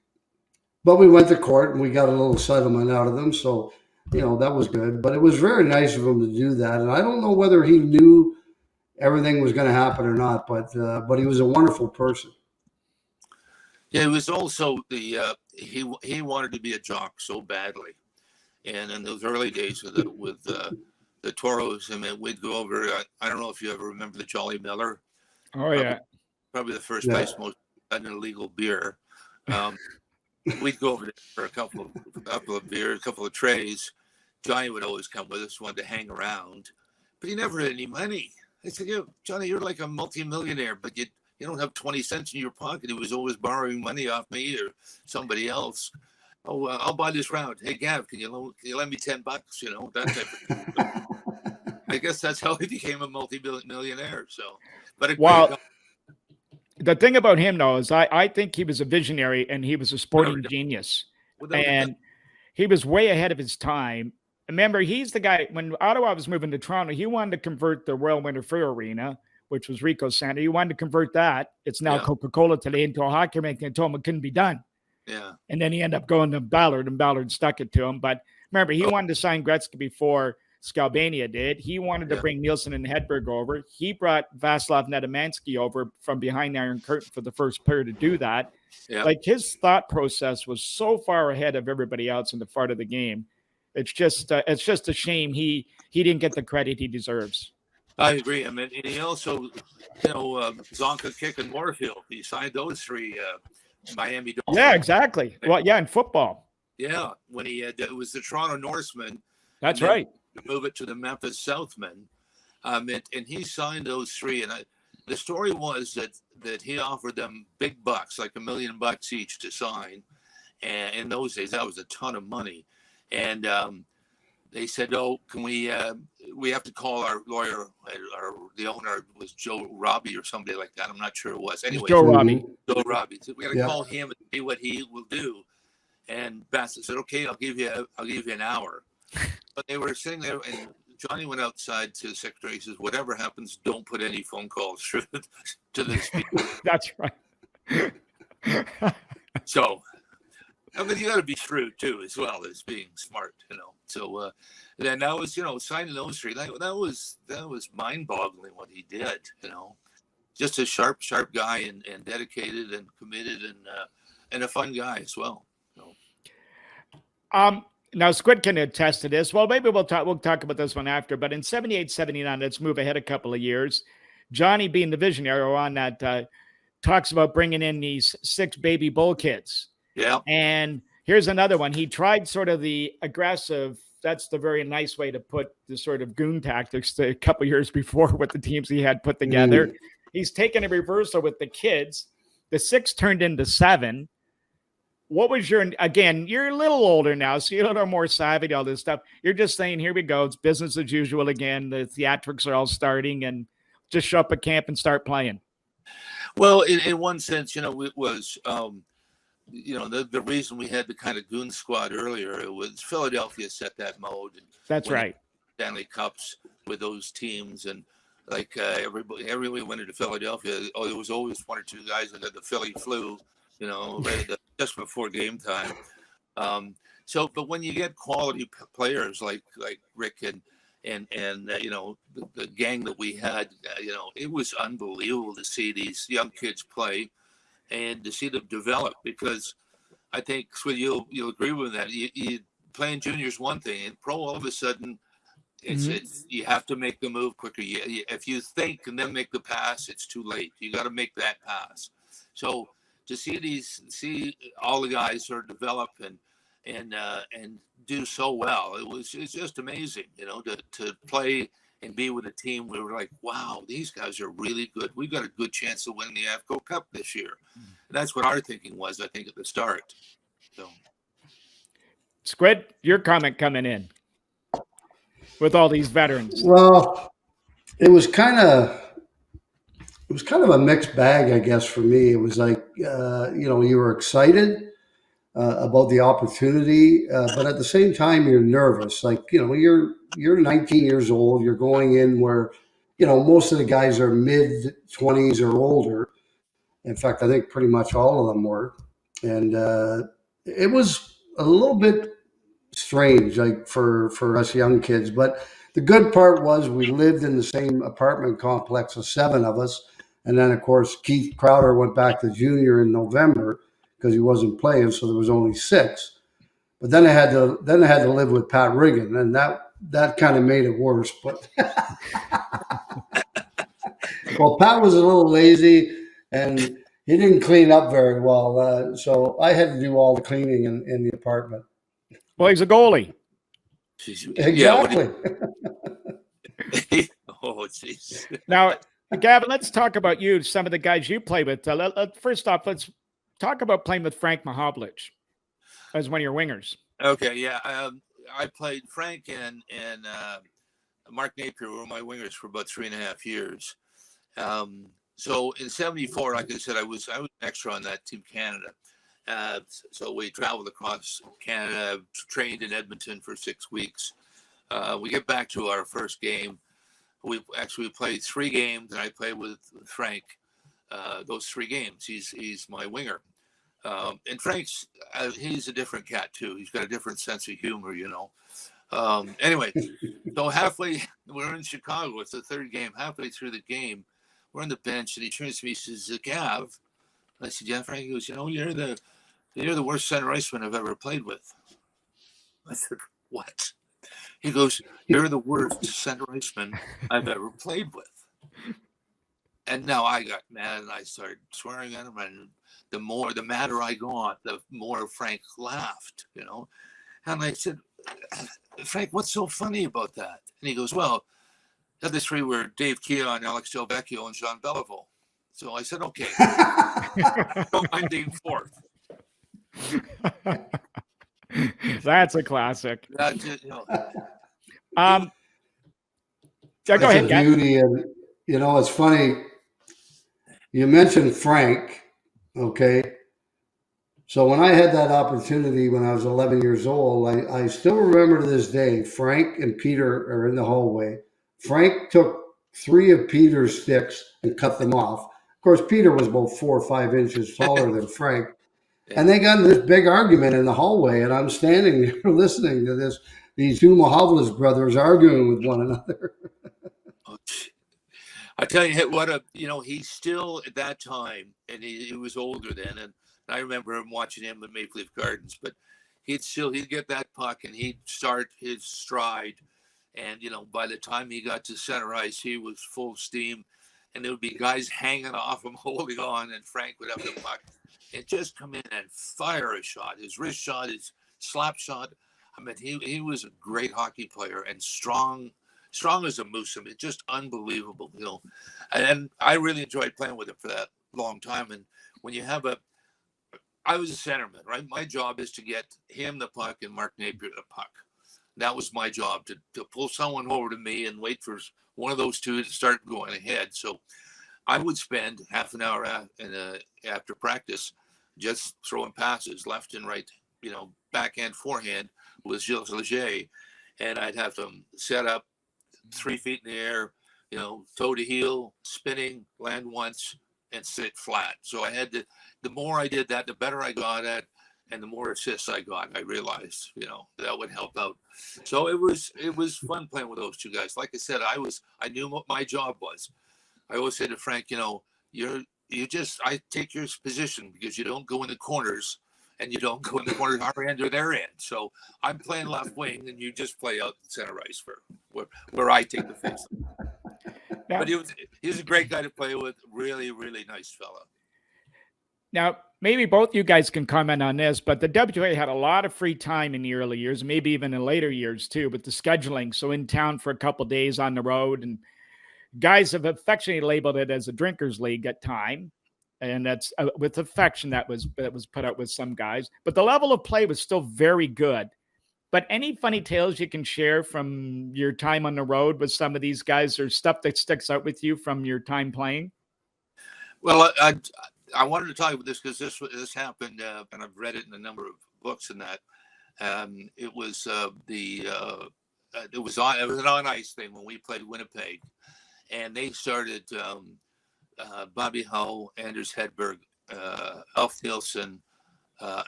But we went to court and we got a little settlement out of them. So, you know, that was good. But it was very nice of him to do that. And I don't know whether he knew everything was going to happen or not, but he was a wonderful person. Yeah, he was also he wanted to be a jock so badly. And in those early days with the Toros, I mean, we'd go over, I don't know if you ever remember the Jolly Miller. Oh, yeah. Probably the first place most illegal beer. We'd go over there for a couple of beers, a couple of trays. Johnny would always come with us, wanted to hang around, but he never had any money. I said, Johnny, you're like a multimillionaire, but you don't have 20 cents in your pocket. He was always borrowing money off me or somebody else. Oh, I'll buy this round. Hey, Gav, can you lend me $10? You know, that type of thing. I guess that's how he became a multi-millionaire. So, but the thing about him, though, is I think he was a visionary and he was a sporting genius. And he was way ahead of his time. Remember, he's the guy, when Ottawa was moving to Toronto, he wanted to convert the Royal Winter Fair Arena, which was Ricoh Center. He wanted to convert that. It's now Coca-Cola today, into a hockey rink, and told him it couldn't be done. Yeah. And then he ended up going to Ballard, and Ballard stuck it to him. But remember, he wanted to sign Gretzky before Scalbania did. He wanted to bring Nielsen and Hedberg over. He brought Vaslav Nedomansky over from behind the Iron Curtain for the first player to do that. Yeah. Like, his thought process was so far ahead of everybody else in the part of the game. It's just a shame he didn't get the credit he deserves. I agree. I mean, and he also, Zonka, Kick, and Moorfield. He signed those 3 Miami Dolphins. Yeah, exactly. Well, yeah, in football. Yeah, when he had, it was the Toronto Norsemen. That's right. Move it to the Memphis Southmen, and he signed those 3. And the story was that he offered them big bucks, like $1 million each to sign. And in those days, that was a ton of money. And they said, "Oh, can we have to call our lawyer." The owner was Joe Robbie or somebody like that. I'm not sure it was. Anyway, Joe Robbie. Joe Robbie. So we got to call him and see what he will do. And Bassett said, "Okay, I'll give you an hour." But they were sitting there, and Johnny went outside to the secretary. He says, "Whatever happens, don't put any phone calls through to this people." That's right. So, I mean, you got to be shrewd too, as well as being smart, you know. So then that was, signing those three. That was mind-boggling what he did, you know. Just a sharp guy and dedicated and committed and a fun guy as well. So. Now Squid can attest to this. Well, maybe we'll talk about this one after. But in 78, 79, let's move ahead a couple of years. Johnny, being the visionary on that, talks about bringing in these 6 baby bull kids. Yeah. And here's another one. He tried sort of the aggressive, that's the very nice way to put the sort of goon tactics a couple years before with the teams he had put together. He's taken a reversal with the kids. The 6 turned into 7. What was you're a little older now, so you're a little more savvy to all this stuff. You're just saying, here we go. It's business as usual again. The theatrics are all starting, and just show up at camp and start playing. Well, in one sense, it was, the reason we had the kind of goon squad earlier, it was Philadelphia set that mode. And that's right. Stanley Cups with those teams, and like everybody went into Philadelphia. Oh, there was always 1 or 2 guys that had the Philly flu, just before game time. But when you get quality players like Rick and the gang that we had, it was unbelievable to see these young kids play and to see them develop, because I think, Squid, you'll agree with that. You playing juniors one thing, and pro all of a sudden it's you have to make the move quicker. If you think and then make the pass, it's too late. You got to make that pass. So to see all the guys sort of develop and do so well, it's just amazing, to play and be with a team. We were like, wow, these guys are really good. We've got a good chance to win the AFCO Cup this year. And that's what our thinking was, I think, at the start. So, Squid, your comment coming in with all these veterans. Well, it was kind of a mixed bag, I guess, for me. It was like, you were excited about the opportunity, but at the same time, you're nervous. Like, you're 19 years old. You're going in where, most of the guys are mid-20s or older. In fact, I think pretty much all of them were. And it was a little bit strange, like for us young kids. But the good part was we lived in the same apartment complex, of 7 of us. And then, of course, Keith Crowder went back to junior in November because he wasn't playing, so there was only 6. But then I had to live with Pat Riggin, and that kind of made it worse. But well, Pat was a little lazy, and he didn't clean up very well, so I had to do all the cleaning in the apartment. Well, he's a goalie. Exactly. Oh, jeez. Now, Gavin, let's talk about you. Some of the guys you play with. First off, let's talk about playing with Frank Mahovlich as one of your wingers. Okay, yeah. I played Frank and Mark Napier were my wingers for about 3.5 years. So in 74, like I said, I was an extra on that Team Canada. So we traveled across Canada, trained in Edmonton for 6 weeks. We get back to our first game. We played 3 games, and I played with Frank those 3 games. He's my winger. And Frank's, he's a different cat too. He's got a different sense of humor, Anyway, so halfway, we're in Chicago. It's the 3rd game. Halfway through the game, we're on the bench, and he turns to me, he says, "Gav." I said, "Yeah, Frank." He goes, "You're the worst center iceman I've ever played with." I said, "What?" He goes, "You're the worst center iceman I've ever played with." And now I got mad, and I started swearing at him. And the madder I got, the more Frank laughed, And I said, "Frank, what's so funny about that?" And he goes, "Well, the other 3 were Dave Keon, Alex Del Vecchio, and Jean Beliveau." So I said, "Okay." Don't mind being 4th. That's a classic. Yeah, go ahead, That's a beauty. And, you know, it's funny. You mentioned Frank, okay? So when I had that opportunity when I was 11 years old, I still remember to this day, Frank and Peter are in the hallway. Frank took 3 of Peter's sticks and cut them off. Of course, Peter was about 4 or 5 inches taller than Frank. And they got in this big argument in the hallway, and I'm standing there listening to these 2 Mahovlich brothers arguing with one another. I tell you what, he's still at that time, and he was older then, and I remember him watching him at Maple Leaf Gardens, but he'd get that puck and he'd start his stride. And, by the time he got to center ice, he was full steam, and there would be guys hanging off him, holding on, and Frank would have the puck and just come in and fire a shot. His wrist shot, his slap shot. I mean, he was a great hockey player and strong as a moose. I mean, just unbelievable, and I really enjoyed playing with him for that long time. And when you have I was a centerman, right? My job is to get him the puck and Mark Napier the puck. That was my job, to pull someone over to me and wait for one of those two to start going ahead. So I would spend half an hour after practice just throwing passes left and right, backhand, forehand with Gilles Leger. And I'd have them set up 3 feet in the air, toe to heel, spinning, land once, and sit flat. So I had to, the more I did that, the better I got at, and the more assists I got, I realized, that would help out. So it was fun playing with those 2 guys. Like I said, I knew what my job was. I always say to Frank, I take your position because you don't go in the corners, and you don't go in the corners our end or their end. So I'm playing left wing, and you just play out center ice for where I take the face. Yeah. But he was a great guy to play with. Really, really nice fella. Now, maybe both you guys can comment on this, but the WHA had a lot of free time in the early years, maybe even in later years too, with the scheduling. So in town for a couple of days on the road, and guys have affectionately labeled it as a drinkers league at time. And that's with affection that was put out with some guys, but the level of play was still very good. But any funny tales you can share from your time on the road with some of these guys, or stuff that sticks out with you from your time playing? Well, I wanted to talk about this because this happened, and I've read it in a number of books. And that it was an on ice thing when we played Winnipeg, and they started Bobby Hull, Anders Hedberg, Alf Nielsen,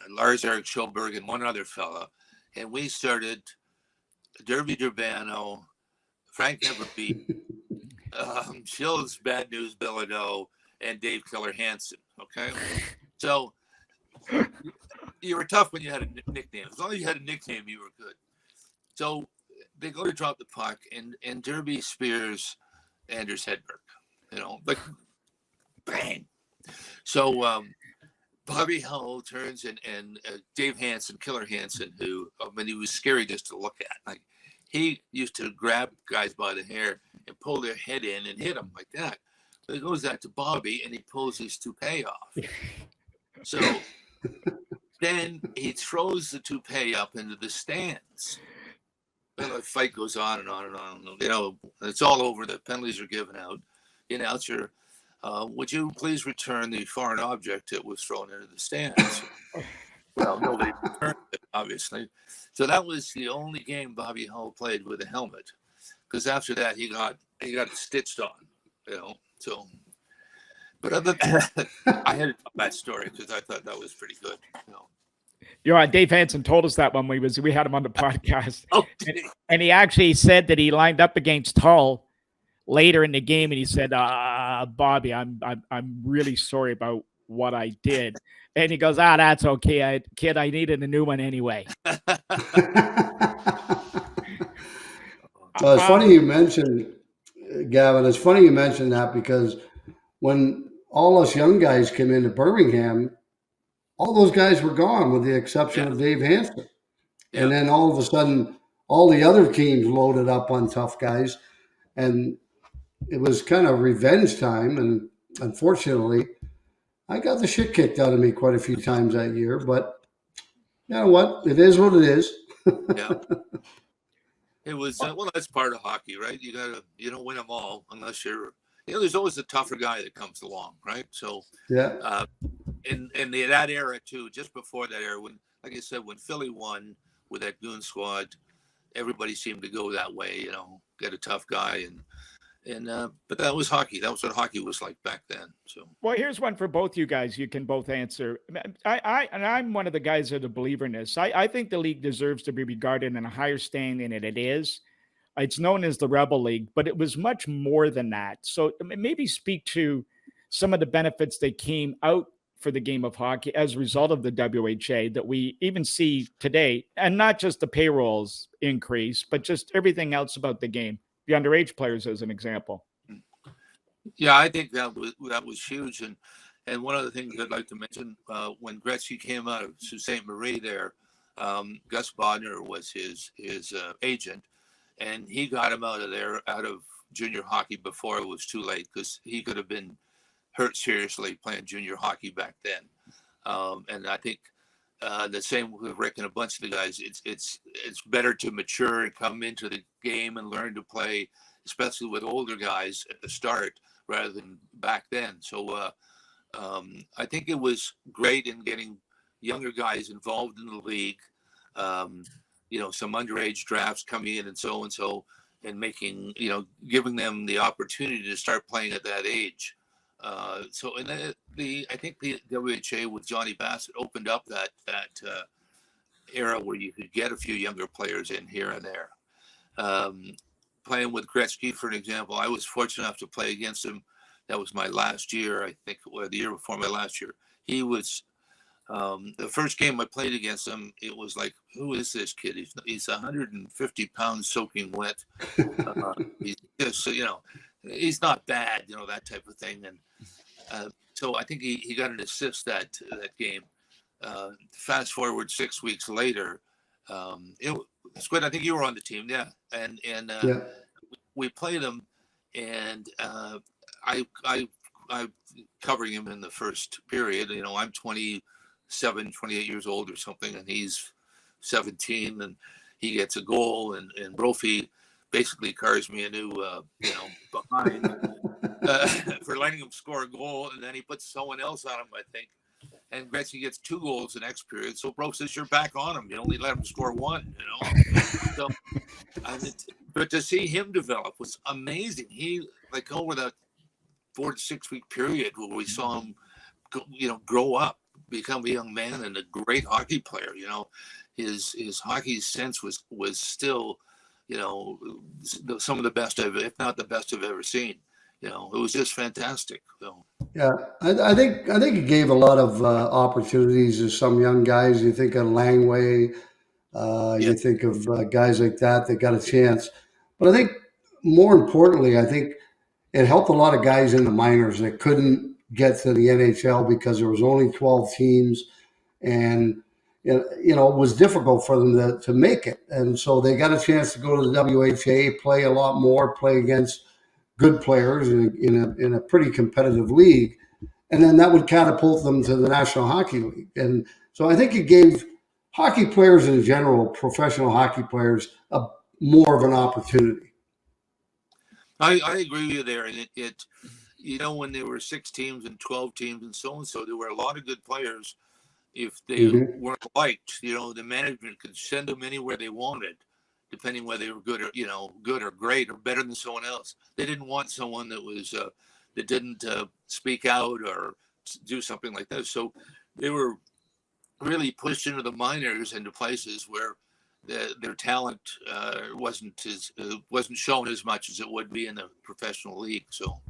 Lars Erik Schulberg, and one other fella. And we started Derby Durbano, Frank Everbeat, Gilles Bad News Bilodeau, and Dave Keller Hansen. Okay. So you were tough when you had a nickname. As long as you had a nickname, you were good. So they go to drop the puck, and Derby spears Anders Hedberg, like bang. So Bobby Hull turns and Dave Hansen, Killer Hansen, who he was scary just to look at. Like, he used to grab guys by the hair and pull their head in and hit them like that. But it goes out to Bobby, and he pulls his toupee off. So then he throws the toupee up into the stands. Well, the fight goes on and on and on. It's all over. The penalties are given out. The announcer, would you please return the foreign object that was thrown into the stands? Well, nobody returned it, obviously. So that was the only game Bobby Hull played with a helmet, because after that he got stitched on, So, but other than that, I had to tell that story because I thought that was pretty good. Dave Hansen told us that when we had him on the podcast. Oh, and he actually said that he lined up against Hull later in the game, and he said, Bobby, I'm really sorry about what I did. And he goes, that's okay, kid, I needed a new one anyway. Well, it's funny you mentioned, Gavin, it's funny you mentioned that, because when all us young guys came into Birmingham, all those guys were gone with the exception of Dave Hansen. Yeah. And then all of a sudden, all the other teams loaded up on tough guys, and it was kind of revenge time. And unfortunately, I got the shit kicked out of me quite a few times that year, but you know what? It is what it is. Yeah. It was well, that's part of hockey, right? You don't win them all unless you're, there's always a tougher guy that comes along, right? So Yeah. In that era too, just before that era, when, like I said, when Philly won with that goon squad, everybody seemed to go that way, get a tough guy, and but that was hockey. That was what hockey was like back then. So, well, here's one for both you guys. You can both answer. I'm one of the guys that are a believer in this. I think the league deserves to be regarded in a higher standing than it is. It's known as the Rebel League, but it was much more than that. So maybe speak to some of the benefits that came out for the game of hockey as a result of the WHA that we even see today, and not just the payrolls increase, but just everything else about the game. The underage players, as an example. Yeah, I think that was huge, and one of the things I'd like to mention, when Gretzky came out of Sault Ste. Marie, there, Gus Bodner was his agent, and he got him out of junior hockey before it was too late, because he could have been hurt seriously playing junior hockey back then. And I think the same with Rick and a bunch of the guys. It's better to mature and come into the game and learn to play, especially with older guys at the start rather than back then. So I think it was great in getting younger guys involved in the league. Some underage drafts coming in and so, and making, giving them the opportunity to start playing at that age. I think the WHA with Johnny Bassett opened up that era where you could get a few younger players in here and there. Playing with Gretzky, for an example, I was fortunate enough to play against him. That was my last year, I think, or the year before my last year. He was the first game I played against him. It was like, who is this kid? He's 150 pounds soaking wet. He's just, he's not bad, that type of thing. And so I think he got an assist that game. Fast forward 6 weeks later, Squid, I think you were on the team, yeah. And we played him, and I covering him in the first period. I'm 27, 28 years old or something, and he's 17, and he gets a goal, and Brophy basically cars me a new, behind for letting him score a goal, and then he puts someone else on him, I think. And Gretzky gets 2 goals the next period. So Bro says, you're back on him. You only let him score 1, So, but to see him develop was amazing. He, over that 4 to 6 week period where we saw him, grow up, become a young man and a great hockey player. His hockey sense was still, some of the best if not the best I've ever seen. It was just fantastic. So. Yeah, I think it gave a lot of opportunities to some young guys. You think of Langway, you think of guys like that got a chance. But I think more importantly, I think it helped a lot of guys in the minors that couldn't get to the NHL because there was only 12 teams, and it was difficult for them to make it. And so they got a chance to go to the WHA, play a lot more, play against good players in a pretty competitive league, and then that would catapult them to the National Hockey League. And so I think it gave hockey players in general, professional hockey players, more of an opportunity. I agree with you there. And it when there were 6 teams and 12 teams and so, there were a lot of good players. If they weren't liked, the management could send them anywhere they wanted, depending whether they were good or great or better than someone else. They didn't want someone that was that didn't speak out or do something like that. So they were really pushed into the minors, into places where their talent wasn't shown as much as it would be in the professional league. So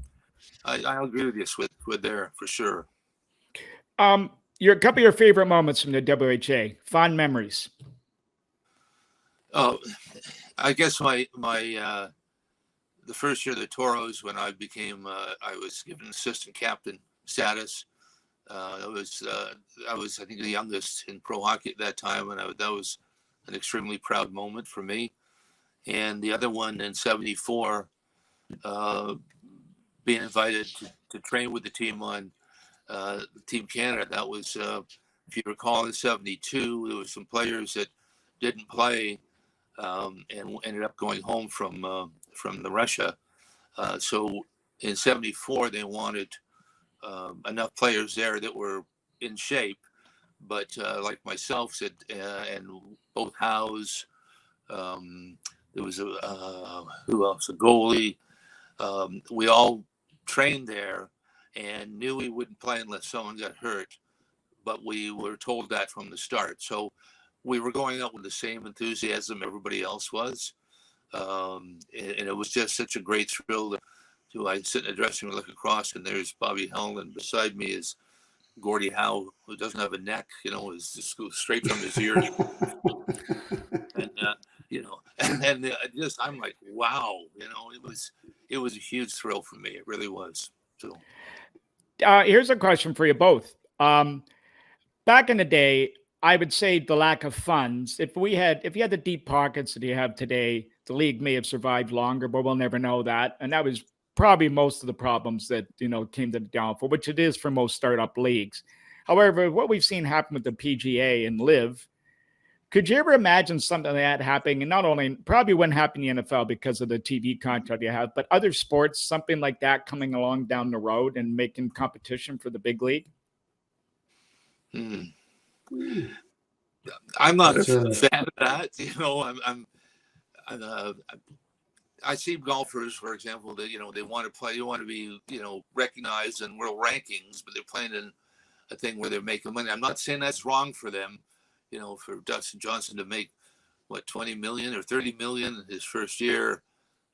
I agree with you with there for sure. A couple of your favorite moments from the WHA, fond memories. Oh, I guess my the first year of the Toros, when I became I was given assistant captain status. I was I think the youngest in pro hockey at that time, and that was an extremely proud moment for me. And the other one in '74, being invited to train with the team on Team Canada. That was, if you recall, in '72, there were some players that didn't play and ended up going home from the Russia. So in '74, they wanted enough players there that were in shape, but like myself said, and both Howes, there was who else? A goalie. We all trained there and knew we wouldn't play unless someone got hurt, but we were told that from the start. So we were going out with the same enthusiasm everybody else was. And it was just such a great thrill to I sit in the dressing room, look across, and there's Bobby Hell, and beside me is Gordie Howe, who doesn't have a neck, is just goes straight from his ears. And and just I'm like, wow, it was a huge thrill for me. It really was. So here's a question for you both. Back in the day, I would say the lack of funds. If you had the deep pockets that you have today, the league may have survived longer, but we'll never know that. And that was probably most of the problems that, came to the downfall, which it is for most startup leagues. However, what we've seen happen with the PGA and LIV, could you ever imagine something like that happening? And not only probably wouldn't happen in the NFL because of the TV contract you have, but other sports, something like that coming along down the road and making competition for the big league? I'm not a fan of that. I see golfers, for example, that they want to play, they want to be recognized in world rankings, but they're playing in a thing where they're making money. I'm not saying that's wrong for them, for Dustin Johnson to make 20 million or 30 million in his first year.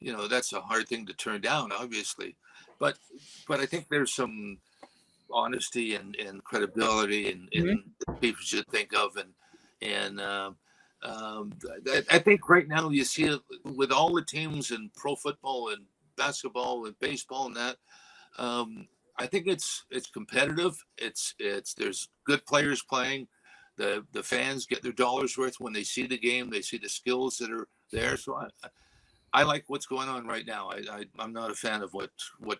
That's a hard thing to turn down, obviously, but I think there's some honesty and credibility in people should think of, and I think right now you see it with all the teams in pro football and basketball and baseball and that. I think it's competitive. It's there's good players playing. The fans get their dollars worth when they see the game. They see the skills that are there. So I like what's going on right now. I'm not a fan of what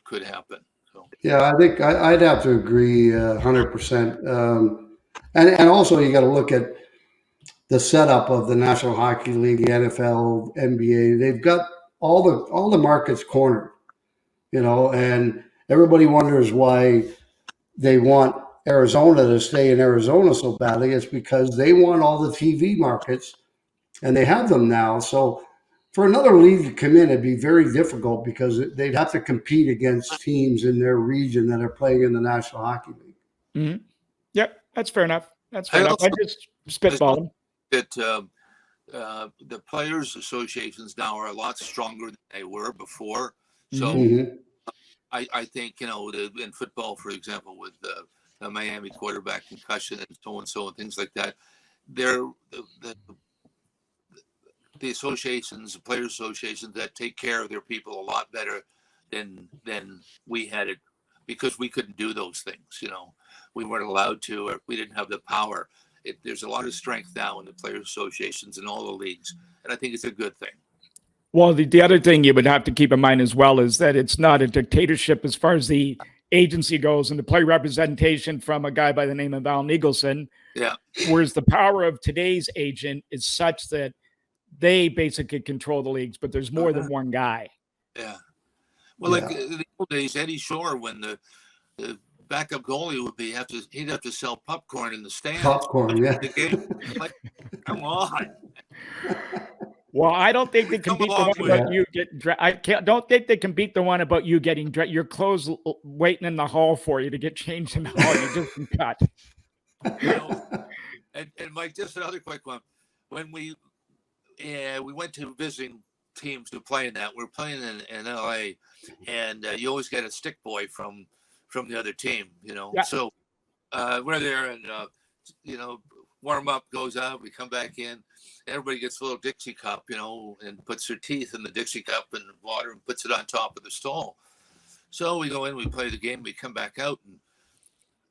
could happen. So. Yeah, I think I'd have to agree 100%. And also you got to look at the setup of the National Hockey League, the NFL, NBA. They've got all the markets cornered, and everybody wonders why they want Arizona to stay in Arizona so badly. It's because they want all the TV markets, and they have them now. So for another league to come in, it'd be very difficult because they'd have to compete against teams in their region that are playing in the National Hockey League. Mm-hmm. Yep, that's fair enough. I just spitballed that the players' associations now are a lot stronger than they were before. So I think, in football, for example, with the Miami quarterback concussion and so and things like that, they're the associations, the players' associations that take care of their people a lot better than we had it, because we couldn't do those things. We weren't allowed to, or we didn't have the power. There's a lot of strength now in the players' associations and all the leagues, and I think it's a good thing. Well, the other thing you would have to keep in mind as well is that it's not a dictatorship as far as the agency goes and the player representation from a guy by the name of Al Nicholson. Yeah. Whereas the power of today's agent is such that they basically control the leagues, but there's more than one guy. Yeah. Well, like the old days, Eddie Shore, when the backup goalie he'd have to sell popcorn in the stand. Popcorn, yeah. Like, come on. Well, I don't think they can beat the one about you getting don't think they can beat the one about you getting your clothes waiting in the hall for you to get changed in the hall. You just been cut. And Mike, just another quick one. When we went to visiting teams to play in that, we're playing in LA, and you always get a stick boy from the other team, Yeah. So we're there, and warm up goes out. We come back in. Everybody gets a little Dixie cup, and puts their teeth in the Dixie cup and water and puts it on top of the stall. So we go in, we play the game, we come back out, and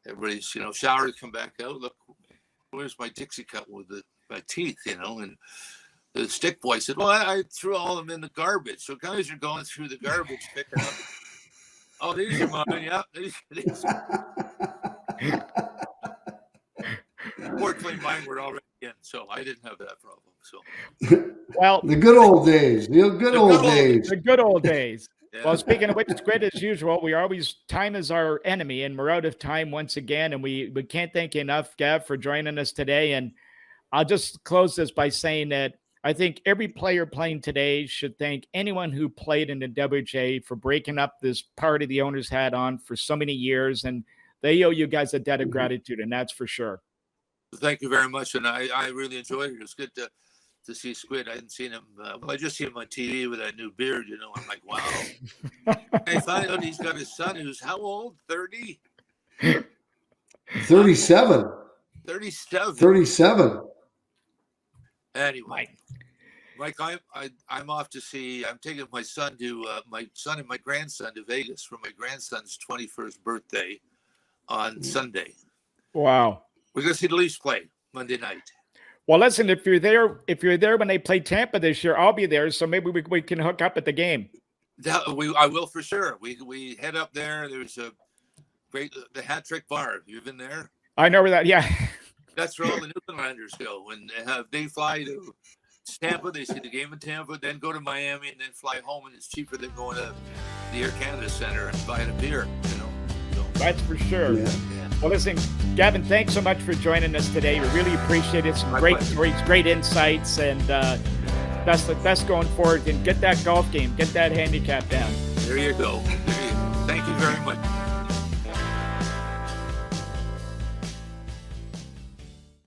everybody's, showers, come back out. Look, where's my Dixie cup with my teeth, and the stick boy said, well, I threw all of them in the garbage. So guys are going through the garbage, picking up. Oh, these are mine. Yeah. These. Fortunately, mine were already in, so I didn't have that problem. So, well, the good old days. The good old days. The good old days. Yeah. Well, speaking of which, Squid, as usual, time is our enemy, and we're out of time once again. And we can't thank you enough, Gav, for joining us today. And I'll just close this by saying that I think every player playing today should thank anyone who played in the WHA for breaking up this party the owners had on for so many years. And they owe you guys a debt of gratitude, and that's for sure. Thank you very much. And I really enjoyed it. It was good to see Squid. I hadn't seen him. I just see him on TV with that new beard, I'm like, wow. I find out he's got his son who's how old? 30? 37. 37. 37. Anyway, Mike, I'm off to see. I'm taking my son and my grandson to Vegas for my grandson's 21st birthday on Sunday. Wow. We're going to see the Leafs play Monday night. Well, listen, if you're there when they play Tampa this year, I'll be there. So maybe we can hook up at the game. I will for sure. We head up there. There's the Hat Trick Bar. You've been there? I know where that. Yeah. That's where all the Newfoundlanders go. When they fly to Tampa, they see the game in Tampa, then go to Miami, and then fly home. And it's cheaper than going to the Air Canada Center and buying a beer. So. That's for sure. Yeah. Well, listen, Gavin, thanks so much for joining us today. We really appreciate it. Some great stories, great insights, and that's going forward. And get that golf game, get that handicap down. There you go. Thank you very much.